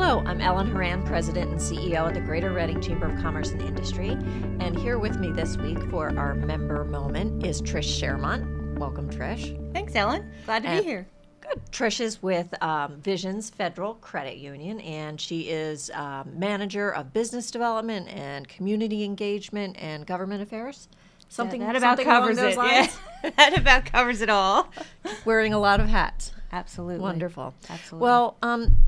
Hello, I'm Ellen Horan, President and CEO of the Greater Reading Chamber of Commerce and Industry. And here with me this week for our member moment is Trish Shermot. Welcome, Trish. Thanks, Ellen. Glad to be here. Good. Trish is with Visions Federal Credit Union, and she is Manager of Business Development and Community Engagement and Government Affairs. That about covers it. Yeah. That about covers it all. Wearing a lot of hats. Absolutely. Wonderful. Absolutely. Well,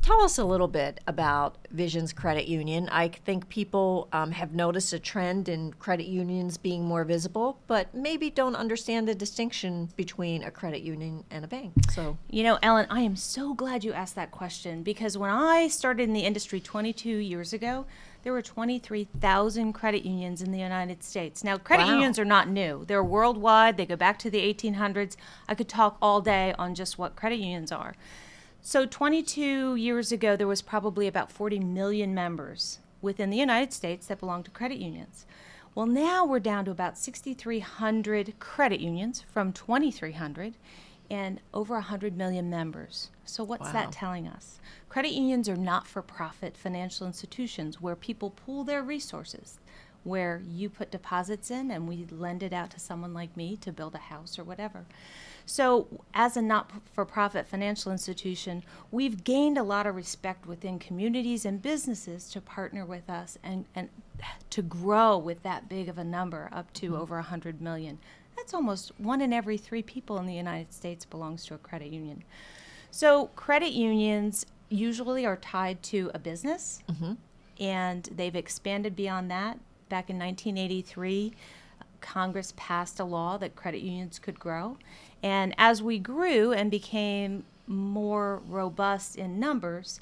tell us a little bit about Visions Credit Union. I think people have noticed a trend in credit unions being more visible, but maybe don't understand the distinction between a credit union and a bank. So, you know, Ellen, I am so glad you asked that question, because when I started in the industry 22 years ago, there were 23,000 credit unions in the United States. Now, credit unions are not new. They're worldwide. They go back to the 1800s. I could talk all day on just what credit unions are. So 22 years ago, there was probably about 40 million members within the United States that belonged to credit unions. Well, now we're down to about 6,300 credit unions from 2,300 and over 100 million members. So what's that telling us? Credit unions are not-for-profit financial institutions where people pool their resources, where you put deposits in and we lend it out to someone like me to build a house or whatever. So as a not-for-profit financial institution, we've gained a lot of respect within communities and businesses to partner with us and to grow with that big of a number up to over 100 million. That's almost 1 in every 3 people in the United States belongs to a credit union. So credit unions usually are tied to a business, and they've expanded beyond that. Back in 1983, Congress passed a law that credit unions could grow. And as we grew and became more robust in numbers,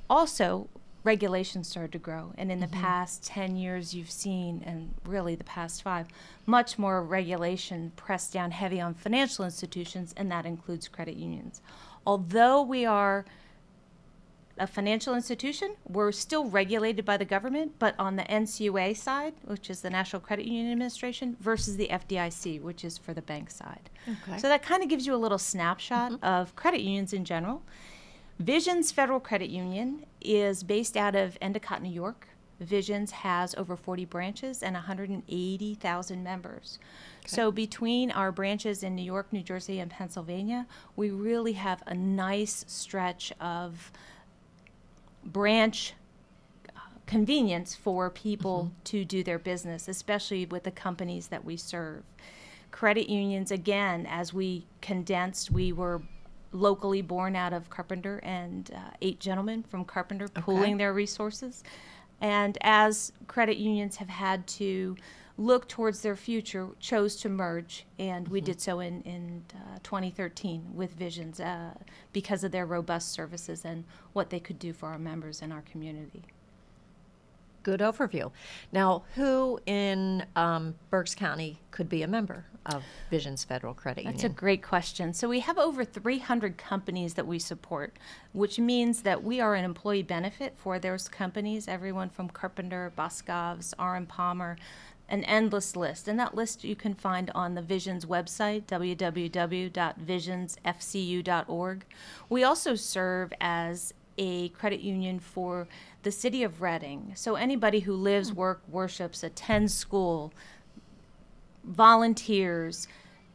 also regulations started to grow. And in the past 10 years, you've seen, and really the past 5, much more regulation pressed down heavy on financial institutions, and that includes credit unions. Although we are a financial institution, we're still regulated by the government, but on the NCUA side, which is the National Credit Union Administration, versus the FDIC, which is for the bank side. Okay. So that kind of gives you a little snapshot of credit unions in general. Visions Federal Credit Union is based out of Endicott, New York. Visions has over 40 branches and 180,000 members. Okay. So between our branches in New York, New Jersey, and Pennsylvania, we really have a nice stretch of branch convenience for people to do their business, especially with the companies that we serve. Credit unions, again, as we condensed, we were locally born out of Carpenter, and 8 gentlemen from Carpenter pooling their resources. And as credit unions have had to look towards their future, chose to merge, and we did so in 2013 with Visions because of their robust services and what they could do for our members and our community. Good overview. Now, who in Berks County could be a member of Visions Federal Credit Union? That's a great question. So we have over 300 companies that we support, which means that we are an employee benefit for those companies, everyone from Carpenter, Boscov's, R.M. Palmer, an endless list. And that list you can find on the Visions website, www.visionsfcu.org. We also serve as a credit union for the city of Reading. So anybody who lives, works, worships, attends school, volunteers,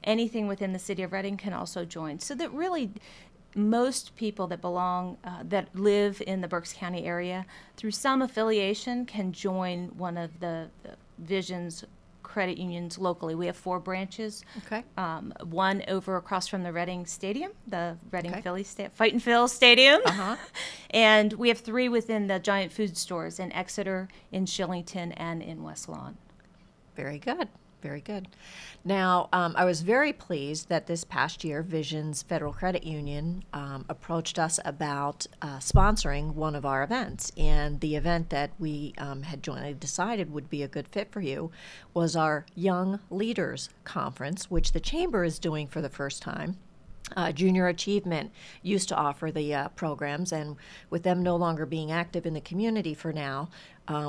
anything within the city of Reading can also join. So that really most people that belong, that live in the Berks County area, through some affiliation can join one of the Visions credit unions locally. We have 4 branches. Okay. One over across from the Reading Stadium, the Reading Philly Fight and Phil Stadium. And we have 3 within the giant food stores in Exeter, in Shillington, and in West Lawn. Very good. Very good. Now, I was very pleased that this past year, Visions Federal Credit Union approached us about sponsoring one of our events. And the event that we had jointly decided would be a good fit for you was our Young Leaders Conference, which the Chamber is doing for the first time. Junior Achievement used to offer the programs, and with them no longer being active in the community for now,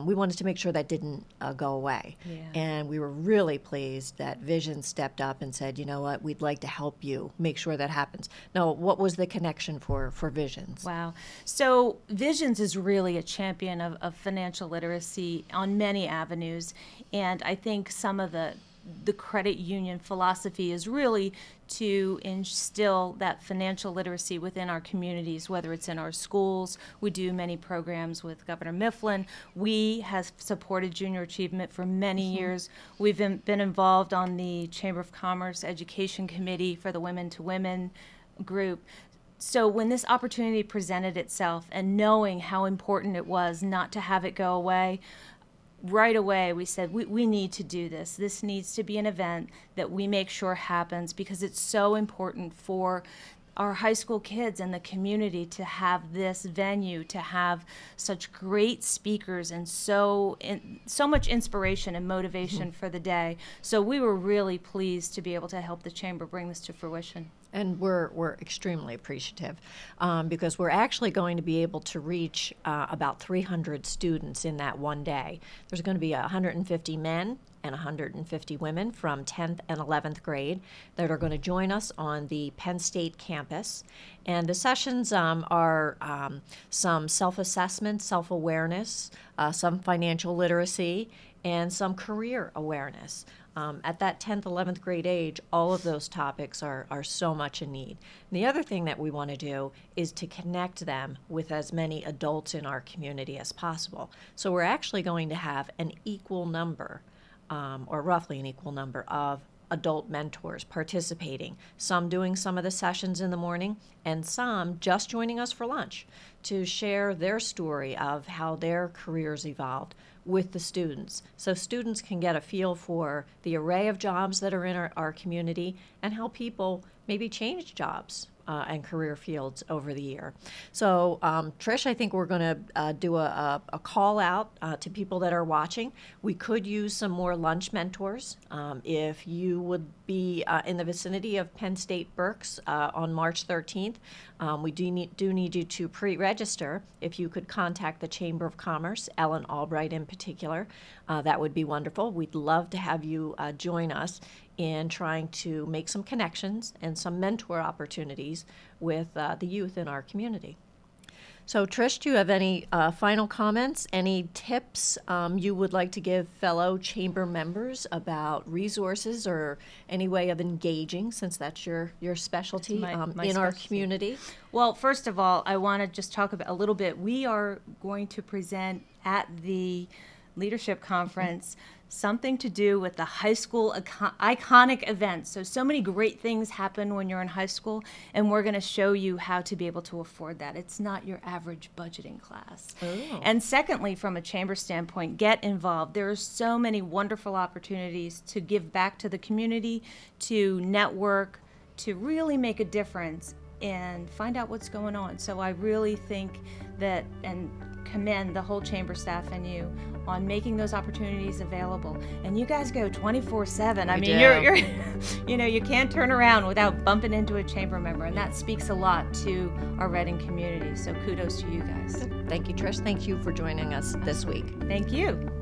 we wanted to make sure that didn't go away. Yeah. And we were really pleased that Vision stepped up and said, you know what, we'd like to help you make sure that happens. Now, what was the connection for Visions? Wow. So Visions is really a champion of financial literacy on many avenues, and I think some of the credit union philosophy is really to instill that financial literacy within our communities, whether it's in our schools. We do many programs with Governor Mifflin. We have supported Junior Achievement for many years. We've been involved on the Chamber of Commerce Education Committee for the Women to Women group. So when this opportunity presented itself, and knowing how important it was not to have it go away, right away we said we need to do this. This needs to be an event that we make sure happens, because it's so important for our high school kids and the community to have this venue, to have such great speakers and so much inspiration and motivation for the day. So we were really pleased to be able to help the Chamber bring this to fruition. And we're extremely appreciative because we're actually going to be able to reach about 300 students in that one day. There's going to be 150 men and 150 women from 10th and 11th grade that are going to join us on the Penn State campus. And the sessions are some self-assessment, self-awareness, some financial literacy, and some career awareness. At that 10th, 11th grade age, all of those topics are so much in need. And the other thing that we want to do is to connect them with as many adults in our community as possible. So we're actually going to have an equal number, or roughly an equal number, of adult mentors participating, some doing some of the sessions in the morning and some just joining us for lunch to share their story of how their careers evolved with the students. So students can get a feel for the array of jobs that are in our community and how people maybe change jobs and career fields over the year. So Trish, I think we're going to do a call out to people that are watching. We could use some more lunch mentors. If you would be in the vicinity of Penn State Berks on March 13th, we do need you to pre-register. If you could contact the Chamber of Commerce, Ellen Albright in particular, that would be wonderful. We'd love to have you join us in trying to make some connections and some mentor opportunities with the youth in our community. So Trish, do you have any final comments, any tips you would like to give fellow Chamber members about resources or any way of engaging, since that's your specialty in our community? Well, first of all, I want to just talk about a little bit. We are going to present at the Leadership Conference something to do with the high school iconic events. So many great things happen when you're in high school, and we're going to show you how to be able to afford that. It's not your average budgeting class. Oh. And secondly, from a chamber standpoint, get involved. There are so many wonderful opportunities to give back to the community, to network, to really make a difference and find out what's going on. So I really think that, and commend the whole chamber staff and you on making those opportunities available. And you guys go 24/7. I mean, you're you can't turn around without bumping into a chamber member, and that speaks a lot to our Reading community. So kudos to you guys. Thank you, Trish. Thank you for joining us this week. Thank you.